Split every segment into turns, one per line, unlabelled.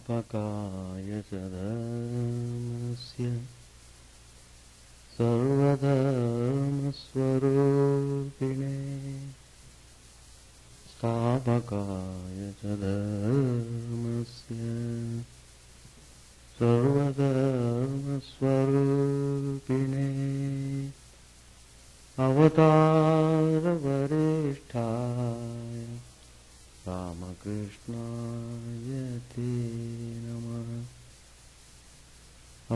स्थापकाय च धर्मस्य सर्वधर्मस्वरूपिणे स्थापकाय च धर्मस्य सर्वधर्मस्वरूपिणे अवतारवरिष्ठाय Ramakrishnaय ते नमः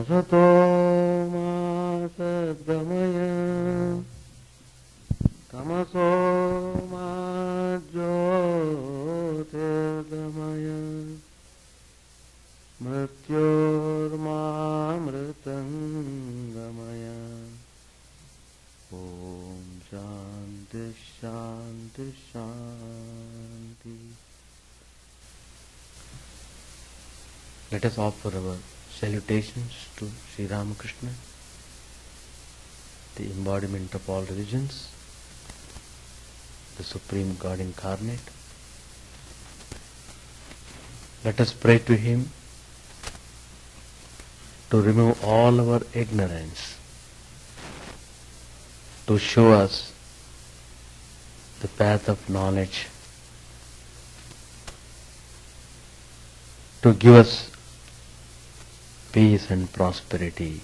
असतो मा सद्गमय तमसो मा ज्योतिर्गमय मृत्योर्मामृतङ्गमय ॐ शान्ति शान्ति शान्ति. Let us offer our salutations to Sri Ramakrishna, the embodiment of all religions, the Supreme God incarnate. Let us pray to Him to remove all our ignorance, to show us the path of knowledge, to give us peace and prosperity.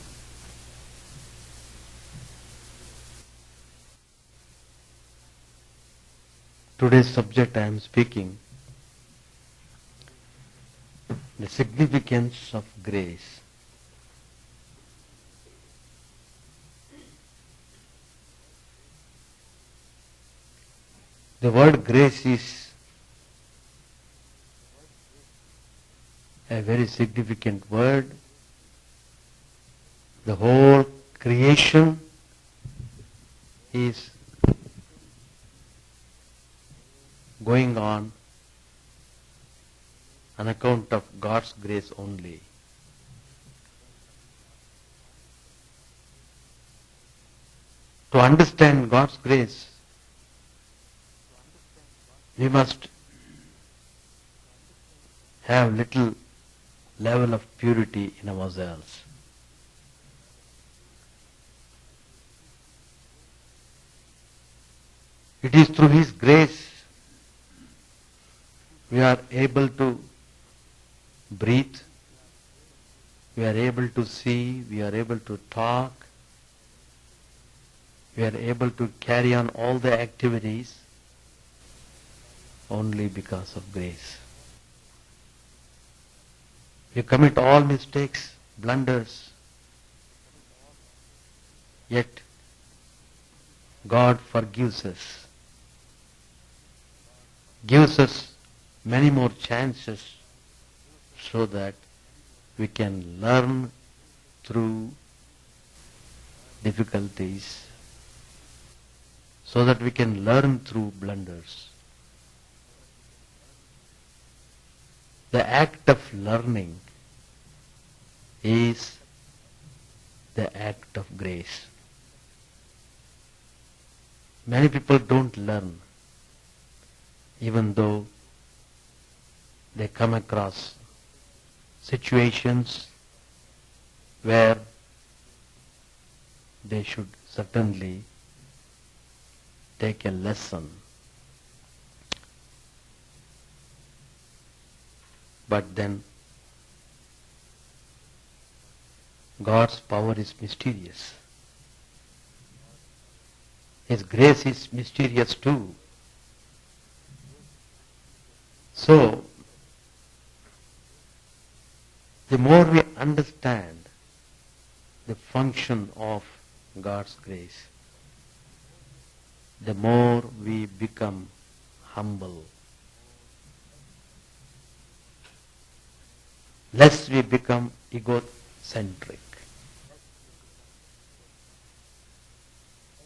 Today's subject I am speaking, the significance of grace. The word grace is a very significant word. The whole creation is going on account of God's grace only. To understand God's grace, we must have little level of purity in ourselves. It is through His grace we are able to breathe, we are able to see, we are able to talk, we are able to carry on all the activities only because of grace. We commit all mistakes, blunders, yet God forgives us, gives us many more chances so that we can learn through difficulties, so that we can learn through blunders. The act of learning is the act of grace. Many people don't learn, even though they come across situations where they should certainly take a lesson. But then God's power is mysterious. His grace is mysterious too. So, the more we understand the function of God's grace, the more we become humble. Less we become egocentric.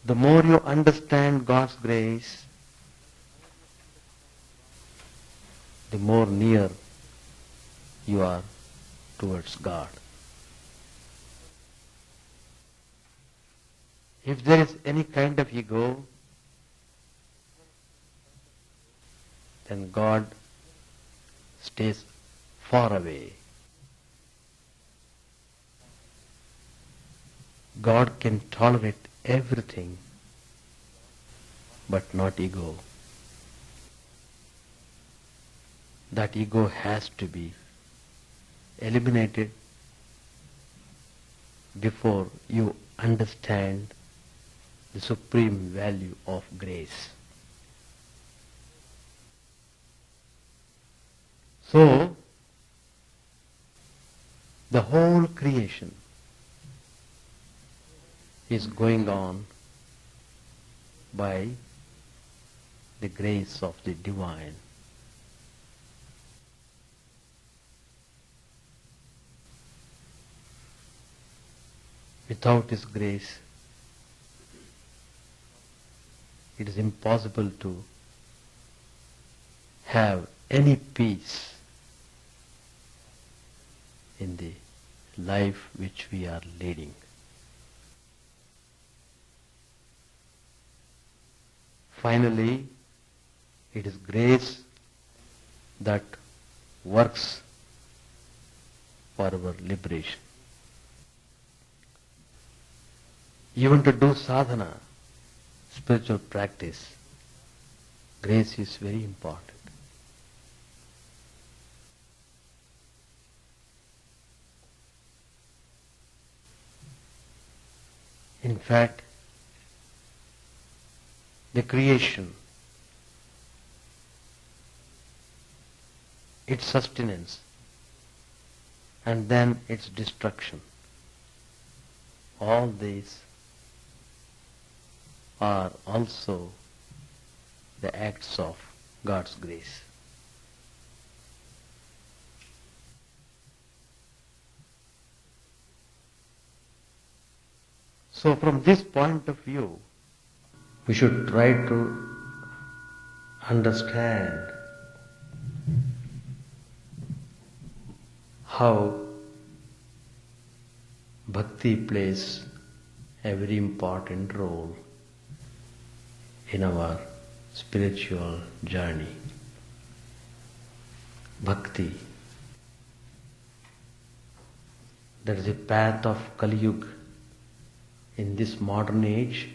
The more you understand God's grace, the more near you are towards God. If there is any kind of ego, then God stays far away. God can tolerate everything, but not ego. That ego has to be eliminated before you understand the supreme value of grace. So, the whole creation is going on by the grace of the divine. Without His grace, it is impossible to have any peace in the life which we are leading. Finally, it is grace that works for our liberation. Even to do sadhana, spiritual practice, grace is very important. In fact, the creation, its sustenance, and then its destruction, all these are also the acts of God's grace. So from this point of view, we should try to understand how bhakti plays a very important role in our spiritual journey. Bhakti, that is the path of Kali Yuga. In this modern age,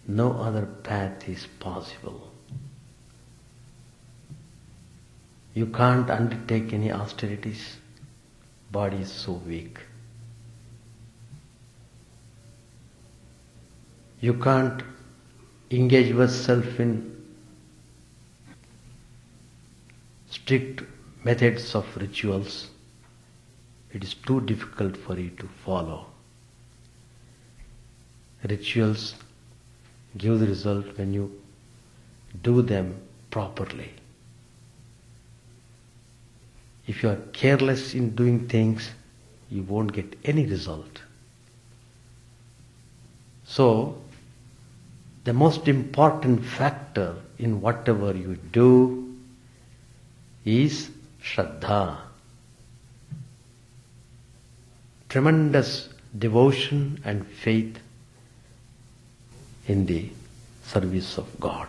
no other path is possible. You can't undertake any austerities. Body is so weak. You can't engage yourself in strict methods of rituals. It is too difficult for you to follow. Rituals give the result when you do them properly. If you are careless in doing things, you won't get any result. So, the most important factor in whatever you do is Shraddha. Tremendous devotion and faith in the service of God.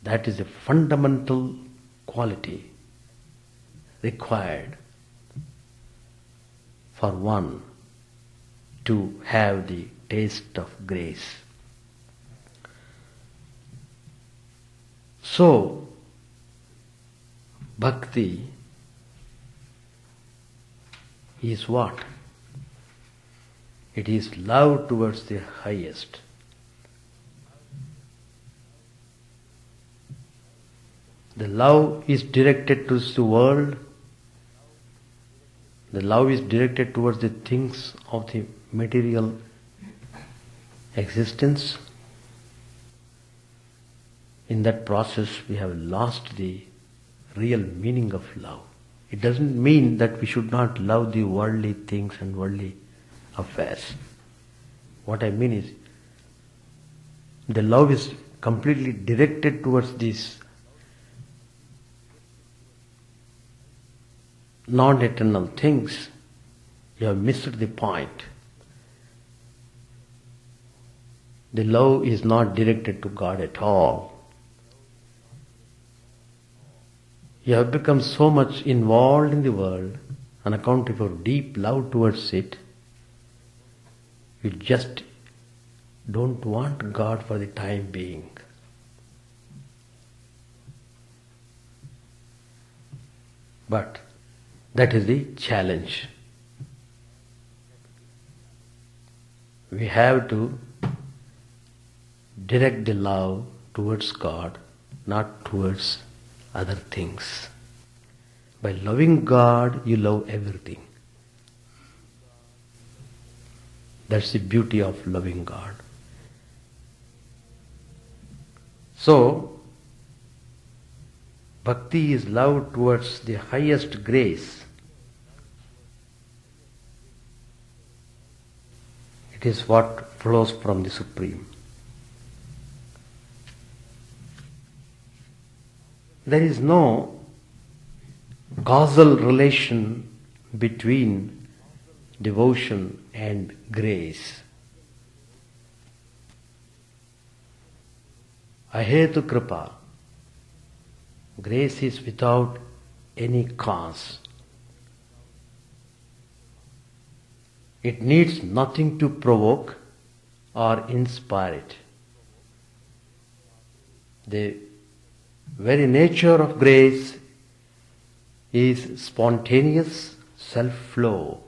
That is a fundamental quality required for one to have the taste of grace. So, bhakti is what? It is love towards the highest. The love is directed to the world. The love is directed towards the things of the material existence. In that process, we have lost the real meaning of love. It doesn't mean that we should not love the worldly things and worldly affairs. What I mean is, the love is completely directed towards these non-eternal things. You have missed the point. The love is not directed to God at all. You have become so much involved in the world on account of your deep love towards it, You just don't want God for the time being. But that is the challenge. We have to direct the love towards God, not towards other things. By loving God, you love everything. That's the beauty of loving God. So, bhakti is love towards the highest grace. It is what flows from the Supreme. There is no causal relation between devotion and grace. Ahetu kripa. Grace is without any cause. It needs nothing to provoke or inspire it. The very nature of grace is spontaneous self-flow,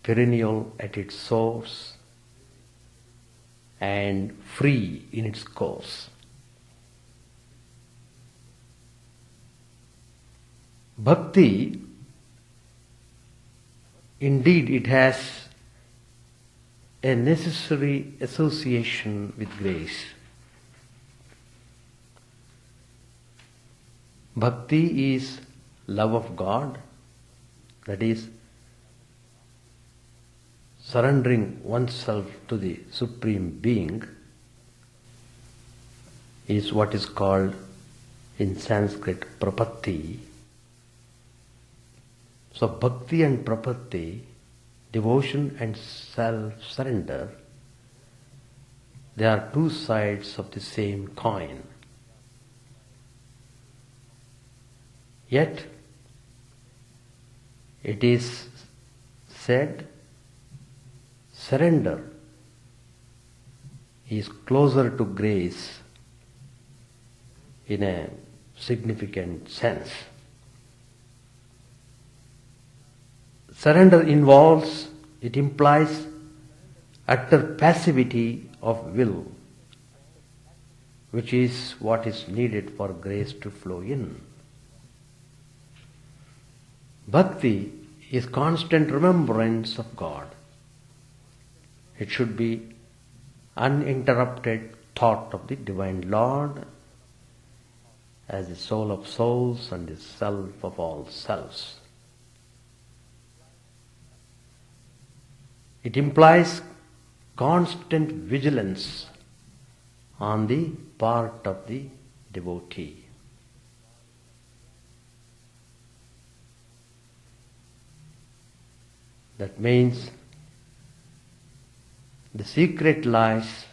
perennial at its source and free in its course. Bhakti, indeed, it has a necessary association with grace. Bhakti is love of God, that is, surrendering oneself to the Supreme Being, is what is called in Sanskrit prapatti. So bhakti and prapatti, devotion and self-surrender, they are two sides of the same coin. Yet, it is said, surrender is closer to grace in a significant sense. Surrender implies utter passivity of will, which is what is needed for grace to flow in. Bhakti is constant remembrance of God. It should be uninterrupted thought of the Divine Lord as the soul of souls and the self of all selves. It implies constant vigilance on the part of the devotee. That means the secret lies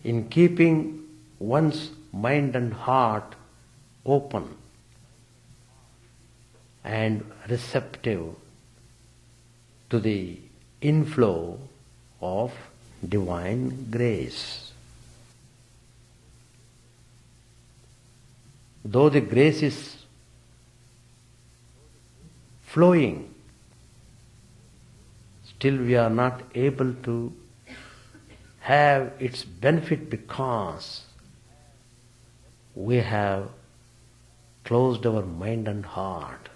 in keeping one's mind and heart open and receptive to the inflow of divine grace. Though the grace is flowing, still we are not able to have its benefit because we have closed our mind and heart.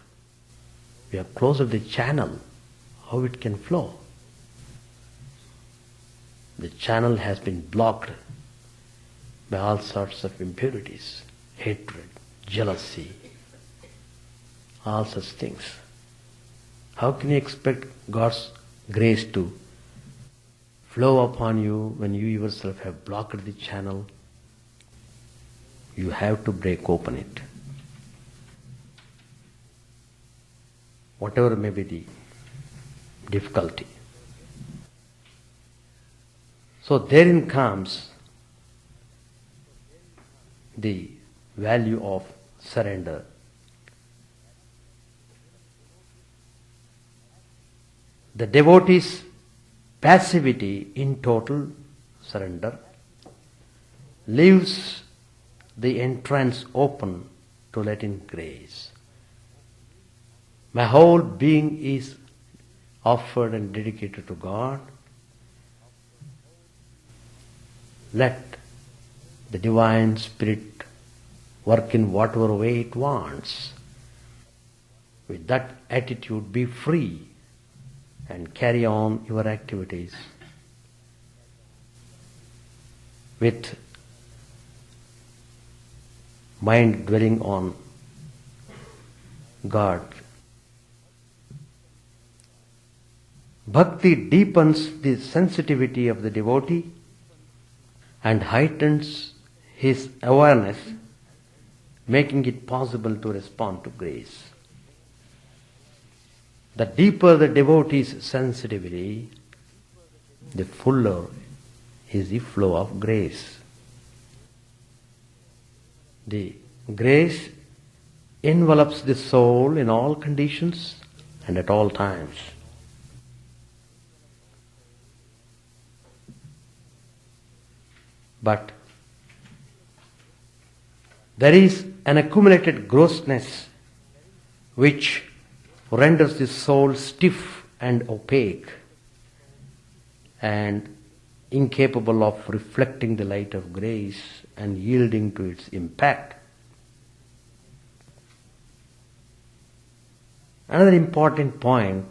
We have closed the channel, how it can flow. The channel has been blocked by all sorts of impurities, hatred, jealousy, all such things. How can you expect God's grace to flow upon you when you yourself have blocked the channel? You have to break open it. Whatever may be the difficulty. So therein comes the value of surrender. the devotee's passivity in total surrender leaves the entrance open to let in grace. My whole being is offered and dedicated to God. Let the Divine Spirit work in whatever way it wants. With that attitude, be free and carry on your activities with mind dwelling on God. Bhakti deepens the sensitivity of the devotee and heightens his awareness, making it possible to respond to grace. The deeper the devotee's sensitivity, the fuller is the flow of grace. The grace envelops the soul in all conditions and at all times. But there is an accumulated grossness which renders the soul stiff and opaque and incapable of reflecting the light of grace and yielding to its impact. Another important point,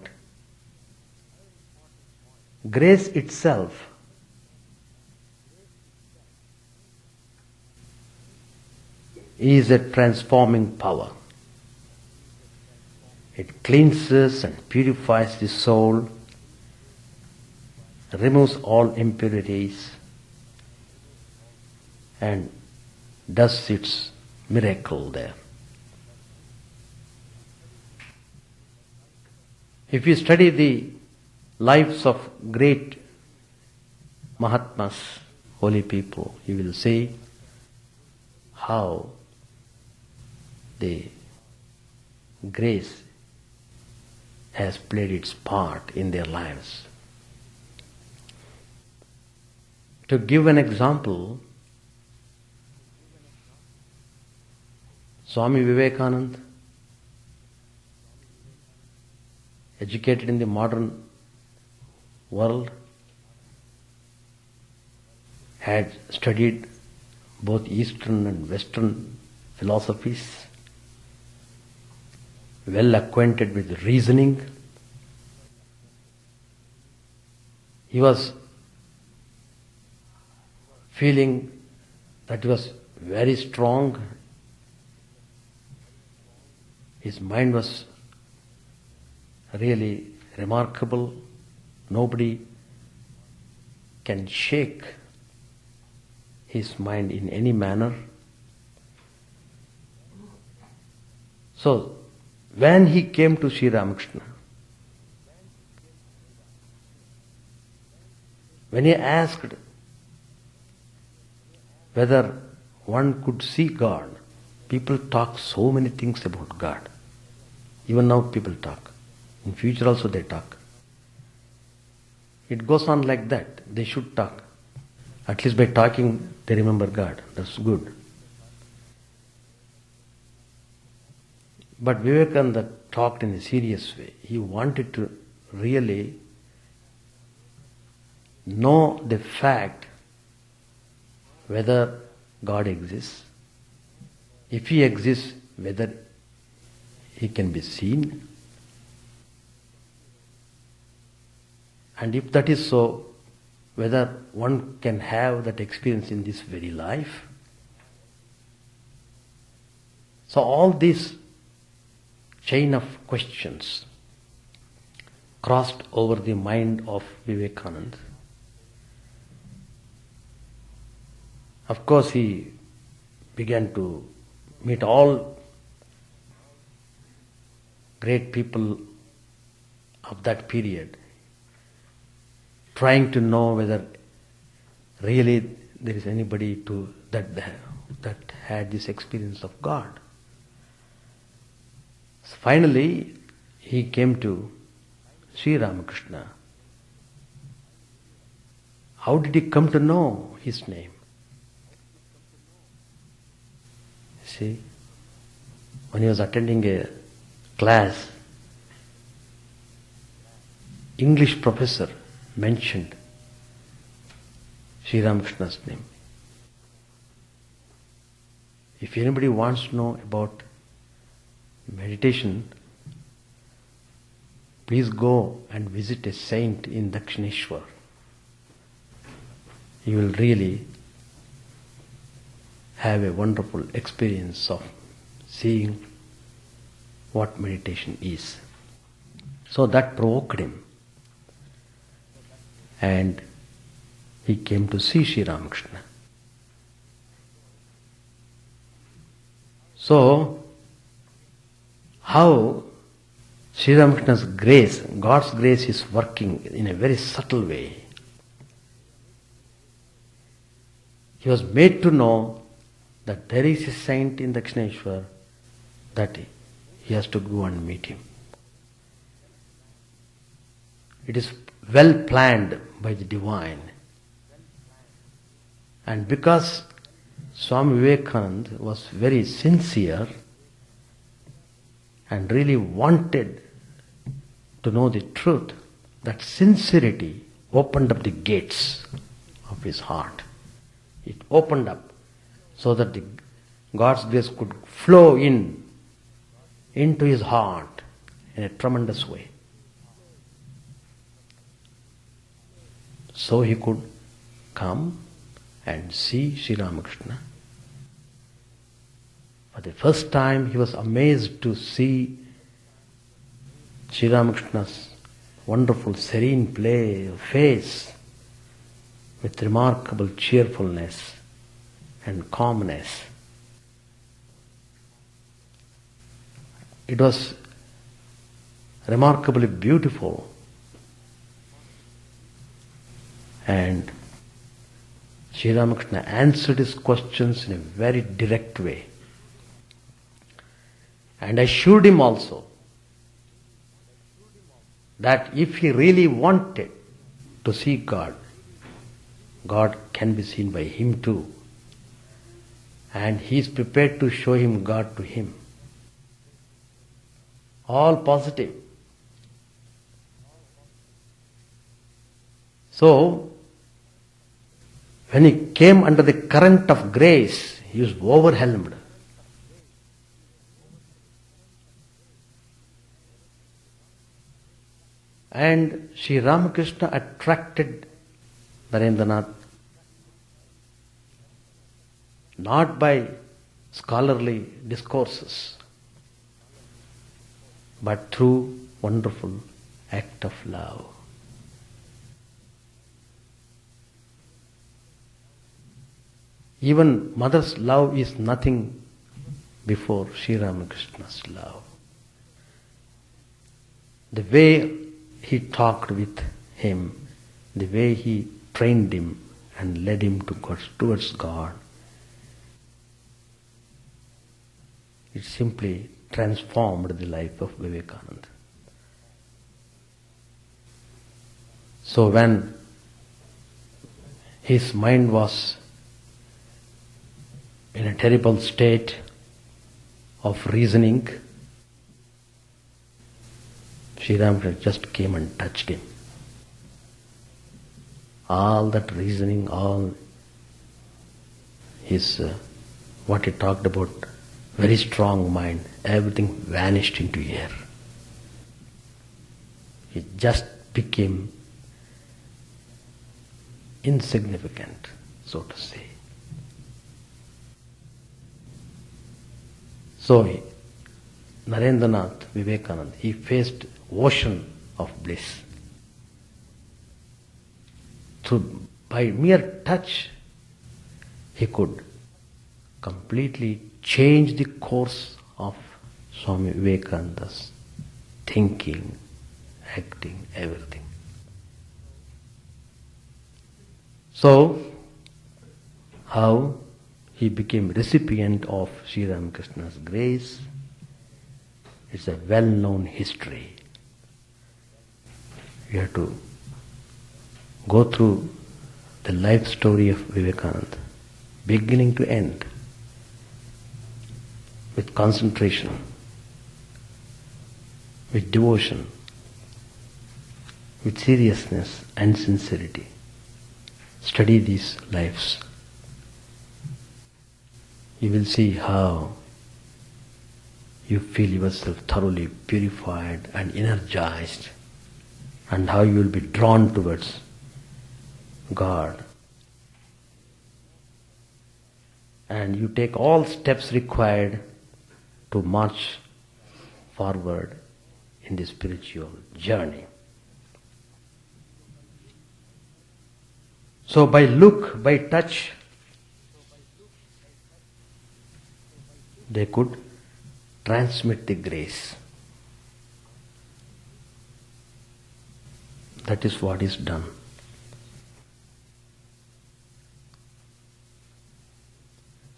grace itself is a transforming power. It cleanses and purifies the soul, removes all impurities, and does its miracle there. If you study the lives of great Mahatmas, holy people, you will see how the grace has played its part in their lives. To give an example, Swami Vivekananda, educated in the modern world, had studied both Eastern and Western philosophies, well acquainted with reasoning. He was feeling that he was very strong. His mind was really remarkable. Nobody can shake his mind in any manner. So, when he came to Sri Ramakrishna, when he asked whether one could see God, people talk so many things about God. Even now people talk. In future also they talk. It goes on like that. They should talk. At least by talking they remember God. That's good. But Vivekananda talked in a serious way. He wanted to really know the fact whether God exists. If He exists, whether He can be seen. And if that is so, whether one can have that experience in this very life. So all these chain of questions crossed over the mind of Vivekananda. Of course, he began to meet all great people of that period, trying to know whether really there is anybody that had this experience of God. So finally, he came to Sri Ramakrishna. How did he come to know his name? See, when he was attending a class, English professor mentioned Sri Ramakrishna's name. If anybody wants to know about meditation, please go and visit a saint in Dakshineshwar. You will really have a wonderful experience of seeing what meditation is. So that provoked him. And he came to see Sri Ramakrishna. So, how Sri Ramakrishna's grace, God's grace is working in a very subtle way. He was made to know that there is a saint in Dakshineshwar, that he has to go and meet him. It is well planned by the divine. And because Swami Vivekananda was very sincere and really wanted to know the truth, that sincerity opened up the gates of his heart. It opened up so that God's grace could flow into his heart in a tremendous way. So he could come and see Sri Ramakrishna. For the first time he was amazed to see Sri Ramakrishna's wonderful serene face with remarkable cheerfulness and calmness. It was remarkably beautiful, and Sri Ramakrishna answered his questions in a very direct way, and assured him also that if he really wanted to see God, God can be seen by him too, and he is prepared to show him God to him. All positive. So, when he came under the current of grace, he was overwhelmed. And Sri Ramakrishna attracted Narendranath not by scholarly discourses, but through wonderful act of love. Even mother's love is nothing before Sri Ramakrishna's love. The way he talked with him, the way he trained him and led him towards God, it simply transformed the life of Vivekananda. So when his mind was in a terrible state of reasoning, Sri Ramakrishna just came and touched him. All that reasoning, all his, what he talked about, very strong mind, everything vanished into air. He just became insignificant, so to say. So, Narendranath, Vivekananda, he faced ocean of bliss. By mere touch, he could completely change the course of Swami Vivekananda's thinking, acting, everything. So, how he became recipient of Sri Ramakrishna's grace, it's a well-known history. You have to go through the life story of Vivekananda, beginning to end, with concentration, with devotion, with seriousness and sincerity. Study these lives. You will see how you feel yourself thoroughly purified and energized, and how you will be drawn towards God. And you take all steps required to march forward in the spiritual journey. So by look, by touch, they could transmit the grace. That is what is done.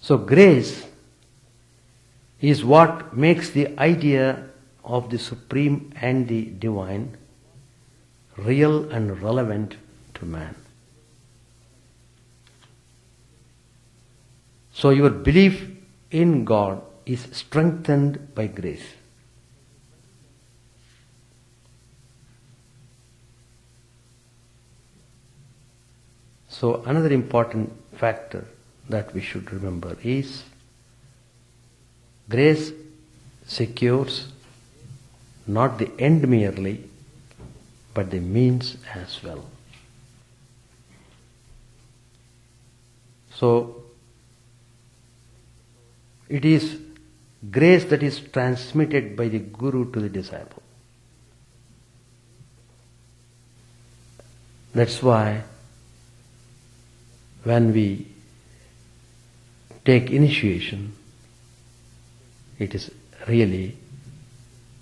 So grace is what makes the idea of the Supreme and the Divine real and relevant to man. So your belief in God is strengthened by grace. So another important factor that we should remember is grace secures not the end merely, but the means as well. So it is grace that is transmitted by the Guru to the disciple. That's why when we take initiation, it is really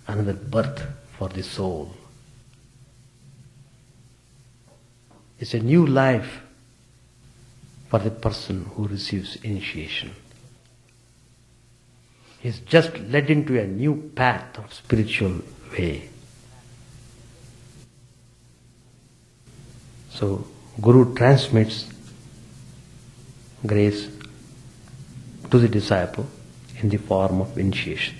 another birth for the soul. It's a new life for the person who receives initiation. He's just led into a new path of spiritual way. So Guru transmits grace to the disciple in the form of initiation.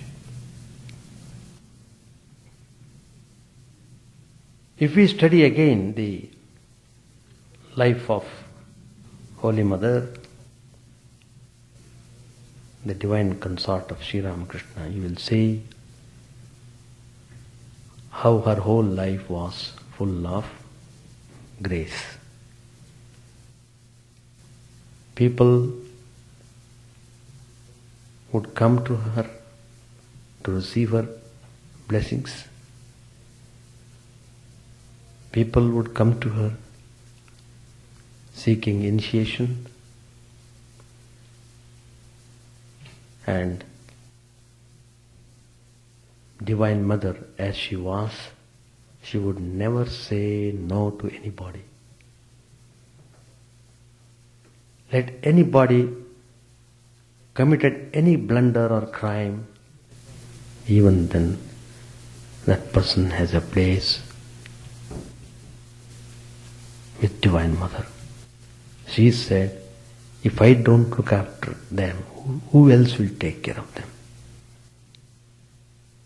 If we study again the life of Holy Mother, the divine consort of Sri Ramakrishna, you will see how her whole life was full of grace. People would come to her to receive her blessings. People would come to her seeking initiation, and Divine Mother as she was, she would never say no to anybody. Let anybody committed any blunder or crime, even then that person has a place with Divine Mother. She said, if I don't look after them, who else will take care of them?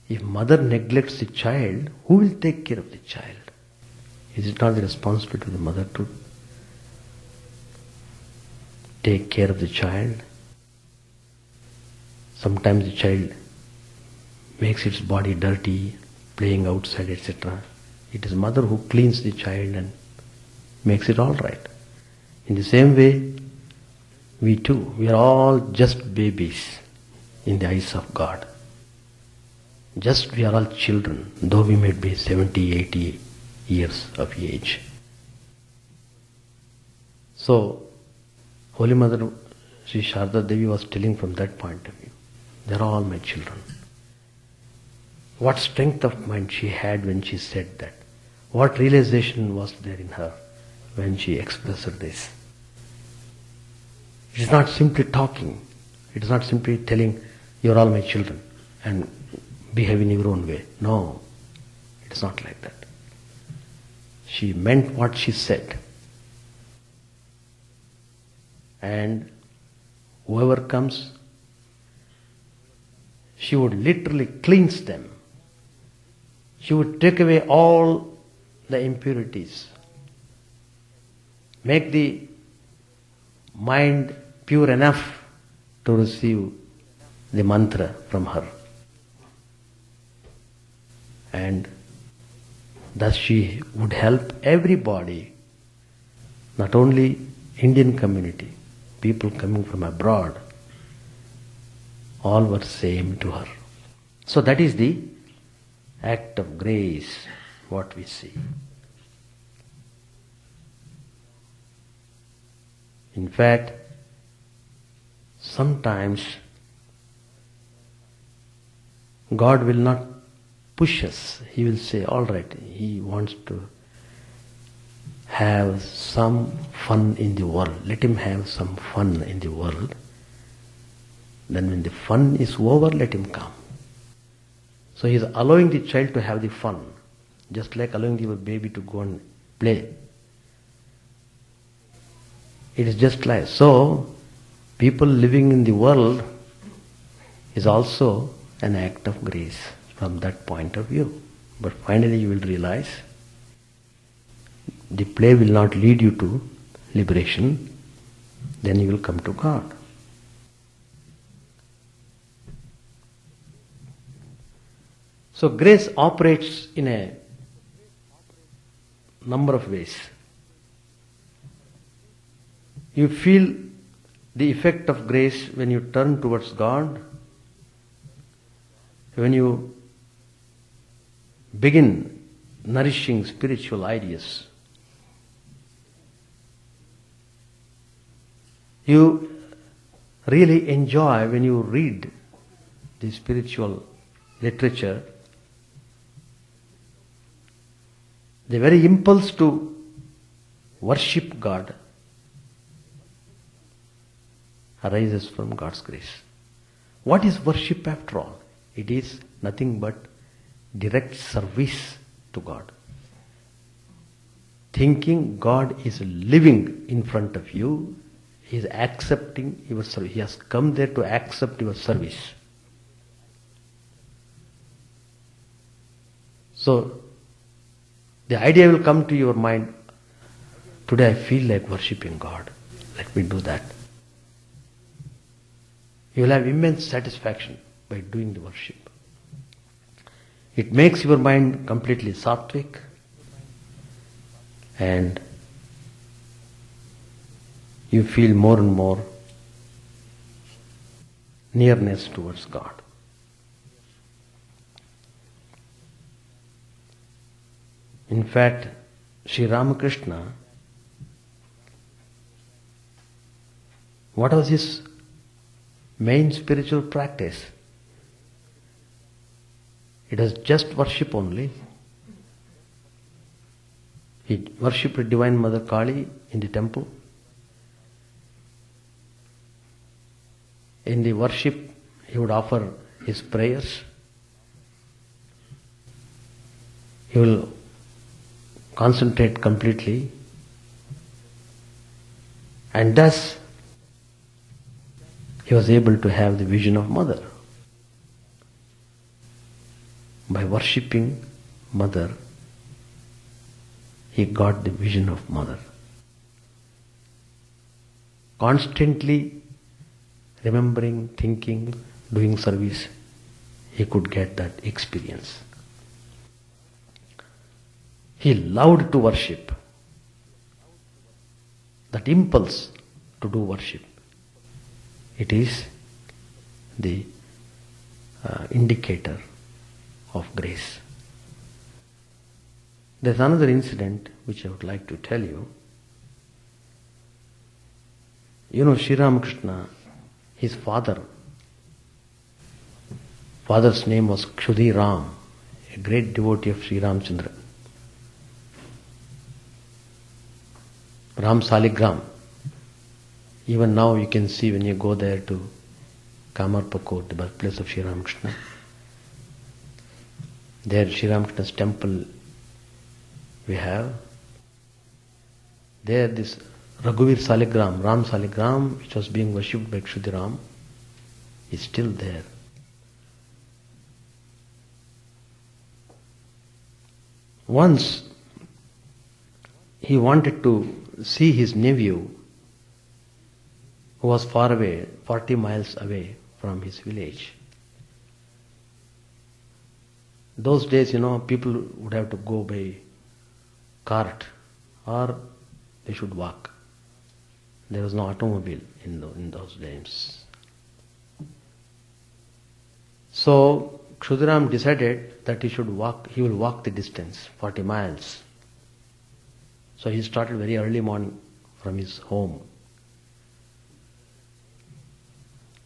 If mother neglects the child, who will take care of the child? Is it not the responsibility of the mother to take care of the child? Sometimes the child makes its body dirty, playing outside, etc. It is mother who cleans the child and makes it all right. In the same way, we too, we are all just babies in the eyes of God. Just we are all children, though we may be 70, 80 years of age. So, Holy Mother Sri Sharda Devi was telling from that point of view, they are all my children. What strength of mind she had when she said that. What realization was there in her when she expressed this. It is not simply talking. It is not simply telling, you are all my children and behave in your own way. No, it is not like that. She meant what she said. And whoever comes, she would literally cleanse them. She would take away all the impurities, make the mind pure enough to receive the mantra from her. And thus she would help everybody, not only Indian community, people coming from abroad, all were same to her. So that is the act of grace, what we see. In fact, sometimes God will not push us. He will say, all right, He wants to have some fun in the world. Let him have some fun in the world. Then when the fun is over, let him come. So he is allowing the child to have the fun, just like allowing your baby to go and play. It is just like, so people living in the world is also an act of grace from that point of view. But finally you will realize the play will not lead you to liberation, then you will come to God. So grace operates in a number of ways. You feel the effect of grace when you turn towards God, when you begin nourishing spiritual ideas. You really enjoy when you read the spiritual literature. The very impulse to worship God arises from God's grace. What is worship after all? It is nothing but direct service to God. Thinking God is living in front of you, He is accepting your service. He has come there to accept your service. So, the idea will come to your mind, today I feel like worshipping God. Let me do that. You will have immense satisfaction by doing the worship. It makes your mind completely sattvic and you feel more and more nearness towards God. In fact, Sri Ramakrishna, what was his main spiritual practice? It was just worship only. He worshipped Divine Mother Kali in the temple. In the worship, he would offer his prayers. He will concentrate completely, and thus he was able to have the vision of Mother. By worshipping Mother, he got the vision of Mother. Constantly remembering, thinking, doing service, he could get that experience. He loved to worship. That impulse to do worship, it is the indicator of grace. There's another incident which I would like to tell you. You know, Sri Ramakrishna, his father's name was Kshudi Ram, a great devotee of Sri Ramchandra. Ram Saligram. Even now you can see when you go there to Kamarpakot, the birthplace of Sri Ramakrishna. There Sri Ramakrishna's temple we have, There this Raghuvir Saligram, Ram Saligram, which was being worshipped by Kshudiram, is still there. Once he wanted to see his nephew who was far away, 40 miles away from his village. Those days, people would have to go by cart or they should walk. There was no automobile in those days. So Kshudiram decided that he will walk the distance, 40 miles. So he started very early morning from his home.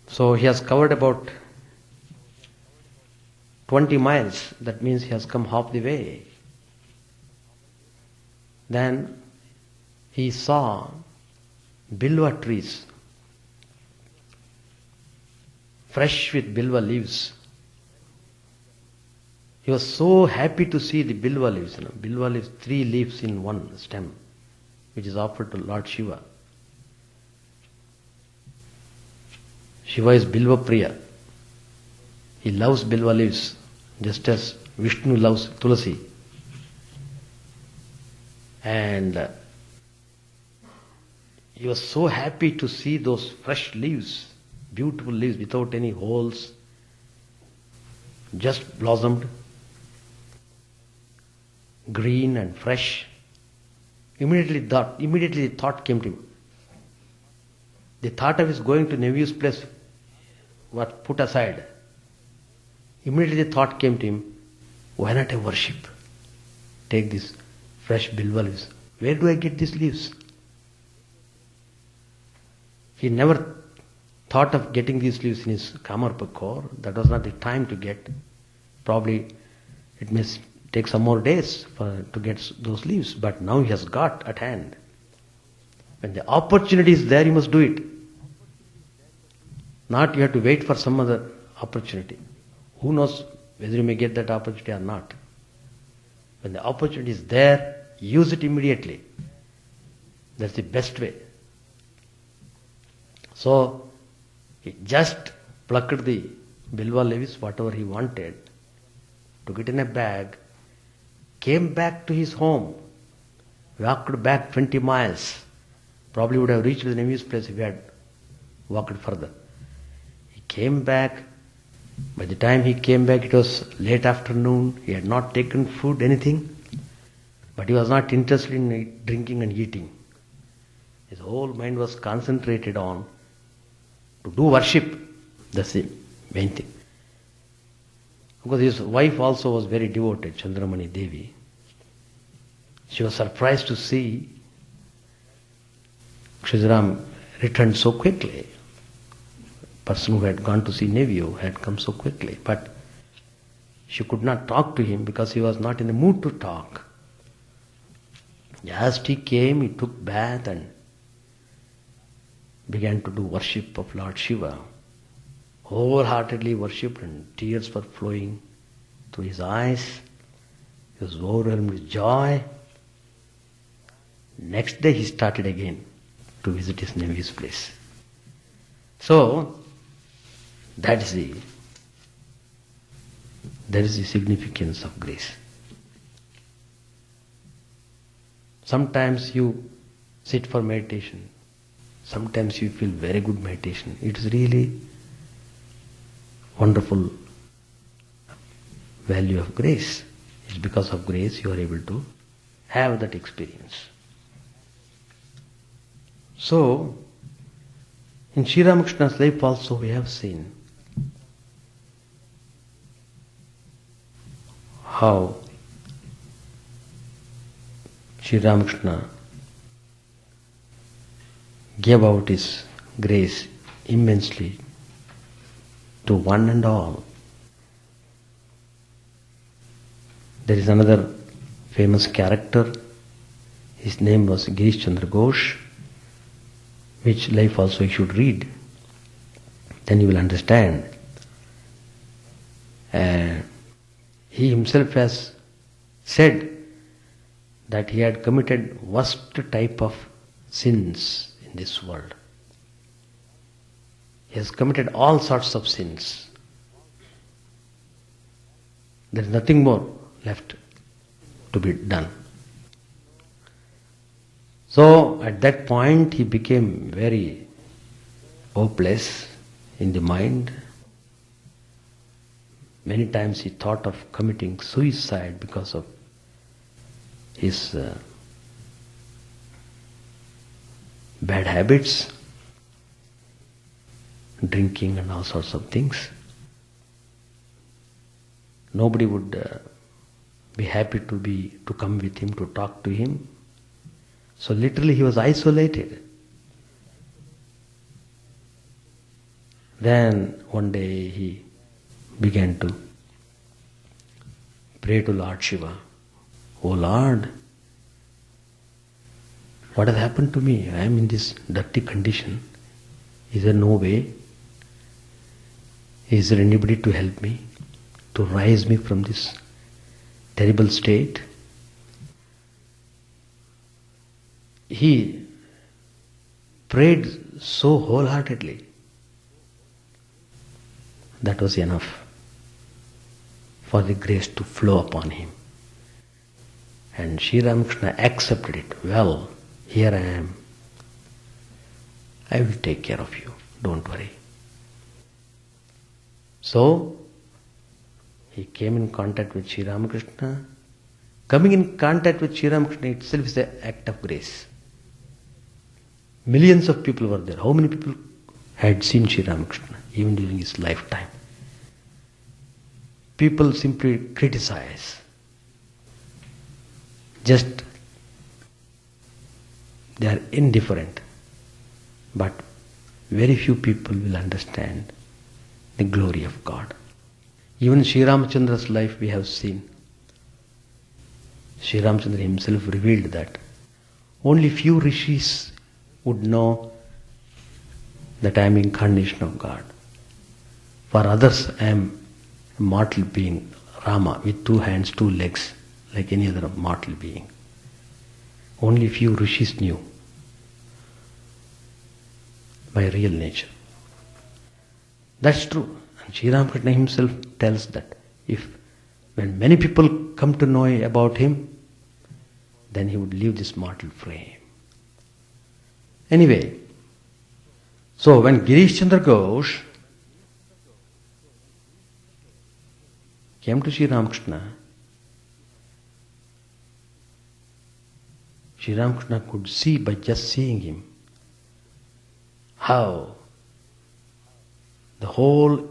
So he has covered about 20 miles. That means he has come half the way. Then he saw bilva trees, fresh with bilva leaves. He was so happy to see the bilva leaves. Bilva leaves, 3 leaves in one stem, which is offered to Lord Shiva. Shiva is bilva priya. He loves bilva leaves, just as Vishnu loves tulasi. And he was so happy to see those fresh leaves, beautiful leaves without any holes, just blossomed, green and fresh. Immediately the thought came to him. The thought of his going to nephew's place was put aside. Immediately the thought came to him, why not I worship? Take these fresh bilva leaves. Where do I get these leaves? He never thought of getting these leaves in his Kamarpakor. That was not the time to get. Probably it may take some more days to get those leaves, but now he has got at hand. When the opportunity is there, you must do it. Not you have to wait for some other opportunity. Who knows whether you may get that opportunity or not. When the opportunity is there, use it immediately. That's the best way. So, he just plucked the bilva leaves, whatever he wanted, took it in a bag, came back to his home, walked back 20 miles. Probably would have reached the nephew's place if he had walked further. He came back. By the time he came back, it was late afternoon. He had not taken food, anything. But he was not interested in drinking and eating. His whole mind was concentrated on to do worship. That's the main thing. Because his wife also was very devoted, Chandramani Devi. She was surprised to see Kshudiram returned so quickly. Person who had gone to see nephew had come so quickly. But she could not talk to him because he was not in the mood to talk. Just he came, he took bath and began to do worship of Lord Shiva. Wholeheartedly worshipped and tears were flowing through his eyes. He was overwhelmed with joy. Next day he started again to visit his nephew's place. So, that is the significance of grace. Sometimes you sit for meditation. Sometimes you feel very good meditation. It is really wonderful value of grace. It's because of grace you are able to have that experience. So, in Sri Ramakrishna's life also we have seen how Sri Ramakrishna gave out his grace immensely to one and all. There is another famous character. His name was Girish Chandra Ghosh, which life also you should read. Then you will understand. He himself has said that he had committed worst type of sins in this world. He has committed all sorts of sins. There is nothing more left to be done. So at that point he became very hopeless in the mind. Many times he thought of committing suicide because of his bad habits, drinking and all sorts of things. Nobody would be happy to come with him, to talk to him. So literally he was isolated. Then one day he began to pray to Lord Shiva. Oh Lord, what has happened to me? I am in this dirty condition. Is there no way? Is there anybody to help me, to rise me from this terrible state? He prayed so wholeheartedly. That was enough for the grace to flow upon him. And Sri Ramakrishna accepted it. Well, here I am. I will take care of you. Don't worry. So, he came in contact with Sri Ramakrishna. Coming in contact with Sri Ramakrishna itself is an act of grace. Millions of people were there. How many people had seen Sri Ramakrishna, even during his lifetime? People simply criticize. Just, they are indifferent. But very few people will understand the glory of God. Even Sri Ramachandra's life we have seen. Sri Ramachandra himself revealed that only few rishis would know that I am incarnation of God. For others I am a mortal being, Rama, with 2 hands, 2 legs, like any other mortal being. Only few rishis knew my real nature. That's true. And Sri Ramakrishna himself tells that when many people come to know about him, then he would leave this mortal frame. Anyway, so when Girish Chandra Ghosh came to Sri Ramakrishna, Sri Ramakrishna could see by just seeing him how the whole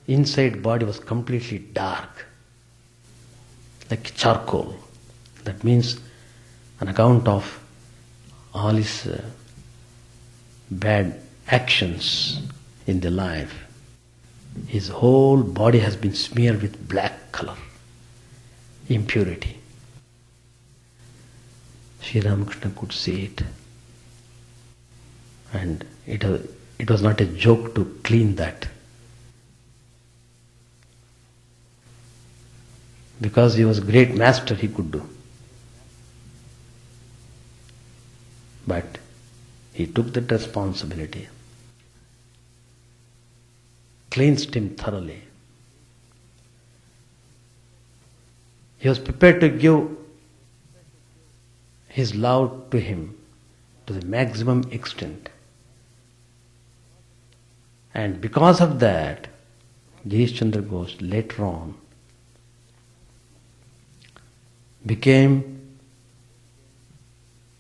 inside body was completely dark, like charcoal. That means on account of all his bad actions in the life, his whole body has been smeared with black color, impurity. Sri Ramakrishna could see it, and it was not a joke to clean that. Because he was a great master, he could do. But he took that responsibility, cleansed him thoroughly. He was prepared to give his love to him to the maximum extent. And because of that, Girish Chandra Ghosh later on became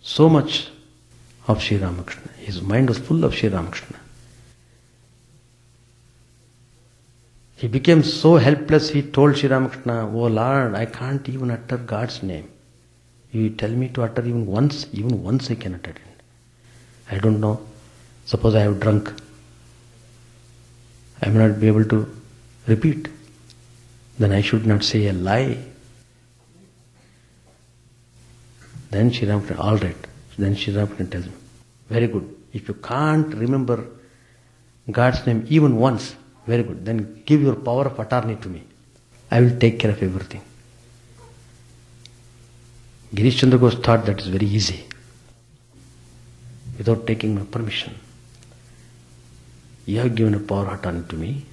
so much of Sri Ramakrishna. His mind was full of Sri Ramakrishna. He became so helpless, he told Sri Ramakrishna, "Oh Lord, I can't even utter God's name. You tell me to utter even once I can utter it. I don't know. Suppose I have drunk. I may not be able to repeat. Then I should not say a lie." Then Sri Ramakrishna, all right. Then Sri Ramakrishna tells him, very good. If you can't remember God's name even once, very good. Then give your power of attorney to me. I will take care of everything. Girish Chandra Ghosh thought that is very easy, without taking my permission. You have given a power autonomy to me.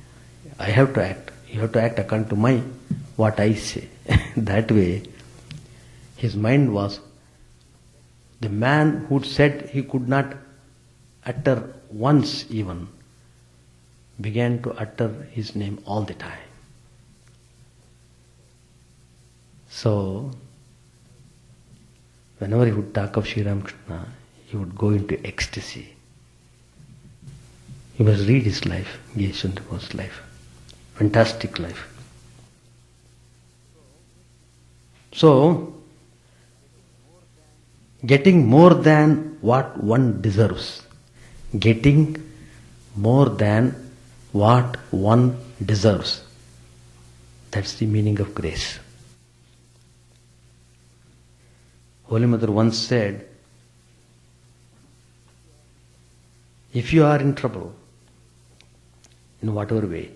I have to act. You have to act according to what I say. That way, his mind was, the man who said he could not utter once even, began to utter his name all the time. So, whenever he would talk of Sri Ramakrishna, he would go into ecstasy. You must read his life, Girish Chandra Ghosh's life. Fantastic life. So, getting more than what one deserves. Getting more than what one deserves. That's the meaning of grace. Holy Mother once said, if you are in trouble, in whatever way,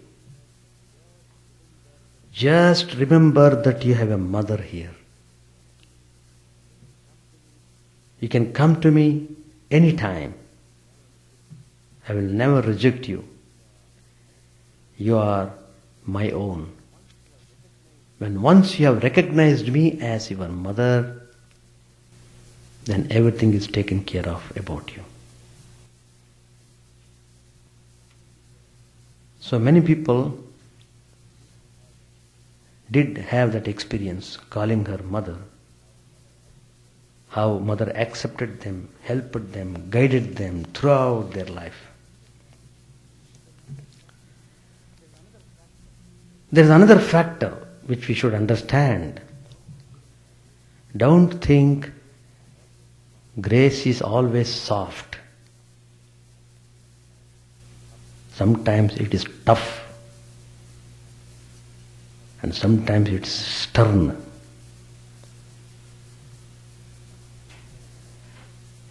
just remember that you have a mother here. You can come to me anytime. I will never reject you. You are my own. When once you have recognized me as your mother, then everything is taken care of about you. So many people did have that experience, calling her mother. How mother accepted them, helped them, guided them throughout their life. There is another factor which we should understand. Don't think grace is always soft. Sometimes it is tough. And sometimes it's stern.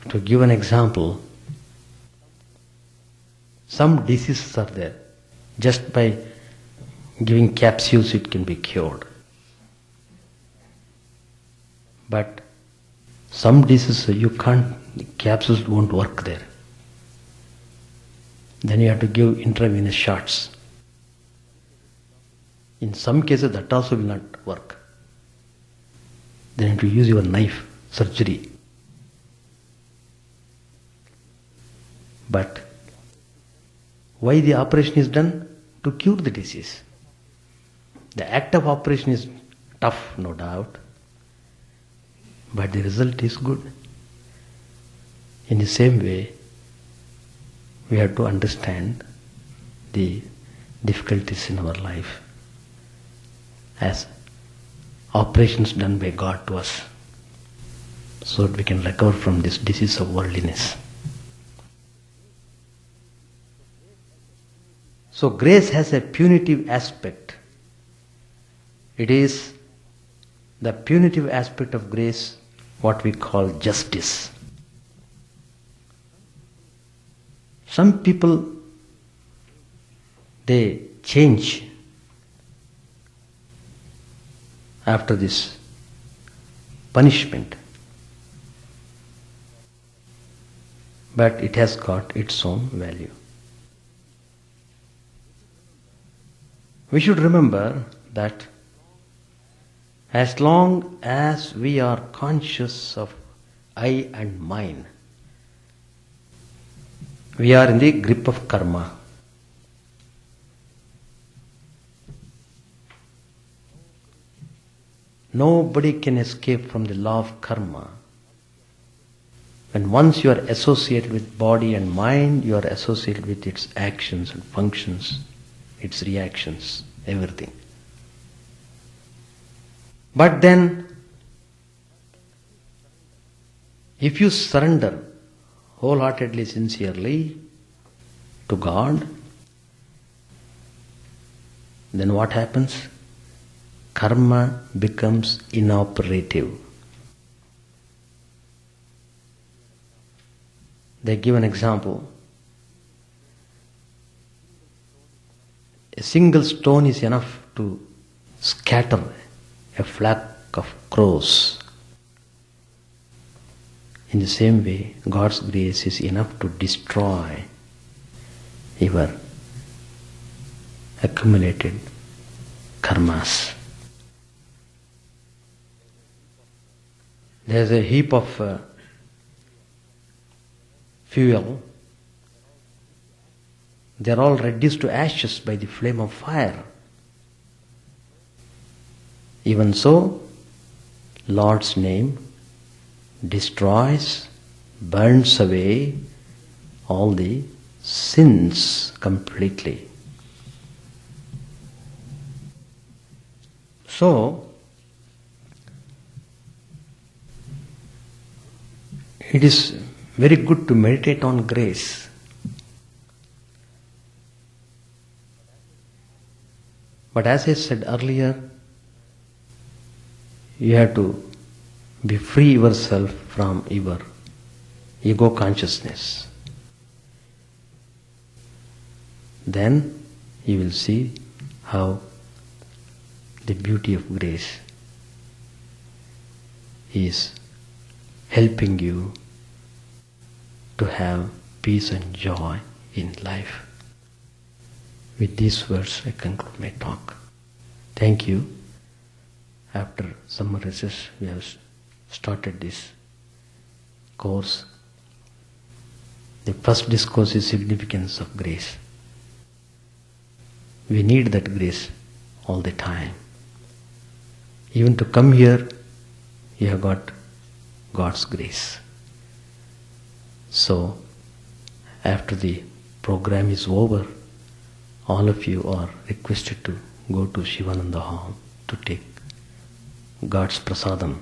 To give an example, some diseases are there. Just by giving capsules it can be cured. But some diseases you can't, capsules won't work there. Then you have to give intravenous shots. In some cases that also will not work. Then you have to use your knife, surgery. But why the operation is done? To cure the disease. The act of operation is tough, no doubt. But the result is good. In the same way, we have to understand the difficulties in our life as operations done by God to us, so that we can recover from this disease of worldliness. So grace has a punitive aspect. It is the punitive aspect of grace, what we call justice. Some people, they change after this punishment. But it has got its own value. We should remember that as long as we are conscious of I and mine, we are in the grip of karma. Nobody can escape from the law of karma. When once you are associated with body and mind, you are associated with its actions and functions, its reactions, everything. But then, if you surrender wholeheartedly, sincerely to God, then what happens? Karma becomes inoperative. They give an example. A single stone is enough to scatter a flock of crows. In the same way, God's grace is enough to destroy your accumulated karmas. There's a heap of fuel. They're all reduced to ashes by the flame of fire. Even so, Lord's name destroys, burns away all the sins completely. So, it is very good to meditate on grace. But as I said earlier, you have to be free yourself from your ego consciousness. Then you will see how the beauty of grace is helping you to have peace and joy in life. With these words, I conclude my talk. Thank you. After summer recess, we have started this course. The first discourse is significance of grace. We need that grace all the time. Even to come here, you have got God's grace. So, after the program is over, all of you are requested to go to Shivananda Hall to take God's prasadam.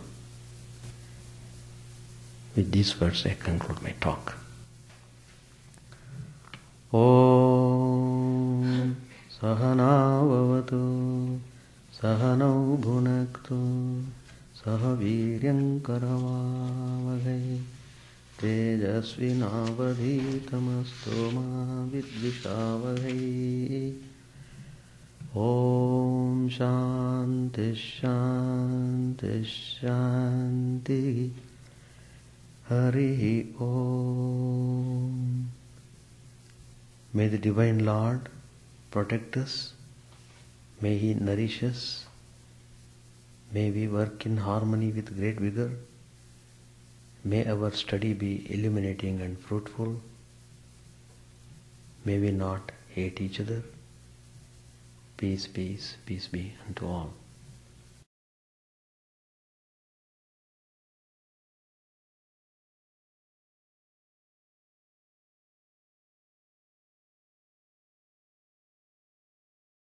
With these words, I conclude my talk. Om Sahana Bhavatu Sahanau Bhunaktu Sahaviryam Karavavagai Tejasvinavadhitamasto ma vidvishavagai. Om Shanti Shanti Shanti. Hari Om. May the Divine Lord protect us. May He nourish us. May we work in harmony with great vigor. May our study be illuminating and fruitful. May we not hate each other. Peace, peace, peace be unto all.